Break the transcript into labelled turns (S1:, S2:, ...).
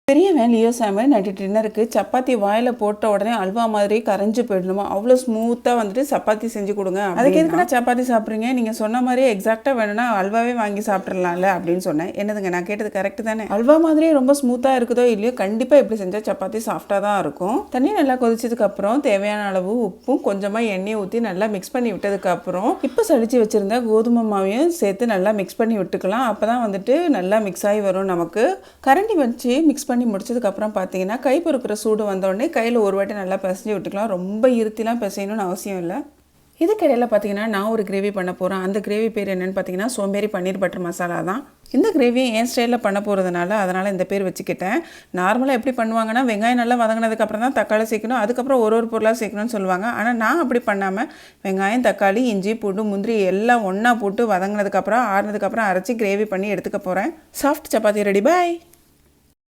S1: பெரியவன் Leo Samuel night டின்னருக்கு சப்பாத்தி வாயில் போட்ட உடனே அல்வா மாதிரி கரைஞ்சி போயிடணுமா, அவ்வளோ ஸ்மூத்தாக வந்துட்டு சப்பாத்தி செஞ்சு கொடுங்க. அதுக்கு எதுக்குன்னா சப்பாத்தி சாப்பிட்றீங்க, நீங்கள் சொன்ன மாதிரியே எக்ஸாக்டாக வேணும்னா அல்வாவே வாங்கி சாப்பிட்றலாம்ல அப்படின்னு சொன்னேன். என்னதுங்க நான் கேட்டது கரெக்டு தானே? அல்வா மாதிரியே ரொம்ப ஸ்மூத்தாக இருக்குதோ இல்லையோ, கண்டிப்பாக எப்படி செஞ்சால் சப்பாத்தி சாஃப்டாக தான் இருக்கும். தண்ணி நல்லா கொதிச்சதுக்கப்புறம் தேவையான அளவு உப்பும் கொஞ்சமாக எண்ணெயை ஊற்றி நல்லா மிக்ஸ் பண்ணி விட்டதுக்கப்புறம் இப்போ சளிச்சு வச்சுருந்த கோதுமை மாவையும் சேர்த்து நல்லா மிக்ஸ் பண்ணி விட்டுக்கலாம். அப்போ தான் வந்துட்டு நல்லா மிக்ஸ் ஆகி வரும். நமக்கு கரண்டி வச்சு மிக்ஸ் பண்ணி முடிச்சதுக்கப்புறம் பார்த்தீங்கன்னா கை பொறுக்கிற சூடு வந்தோடனே கையில் ஒரு வாட்டி நல்லா பிசைஞ்சு விட்டுக்கலாம். ரொம்ப இருத்திலாம் பிசையணும்னு அவசியம் இல்லை. இதுக்கிடையில் பார்த்தீங்கன்னா நான் ஒரு கிரேவி பண்ண போகிறேன். அந்த கிரேவி பேர் என்னென்னு பார்த்தீங்கன்னா சோம்பேறி பன்னீர் பட்டர் மசாலா தான். இந்த கிரேவியை என் ஸ்டைலில் பண்ண போகிறதுனால அதனால் இந்த பேர் வச்சுக்கிட்டேன். நார்மலாக எப்படி பண்ணுவாங்கன்னா வெங்காயம் நல்லா வதங்கினதுக்கப்புறம் தான் தக்காளி சேர்க்கணும், அதுக்கப்புறம் ஒரு பொருளாக சேர்க்கணும்னு சொல்லுவாங்க. ஆனால் நான் அப்படி பண்ணாமல் வெங்காயம், தக்காளி, இஞ்சி, பூண்டு, முந்திரி எல்லாம் ஒன்றா போட்டு வதங்கினதுக்கப்புறம் ஆறுனதுக்கப்புறம் அரைச்சி கிரேவி பண்ணி எடுத்துக்க போகிறேன். Soft chapati ready. பாய்.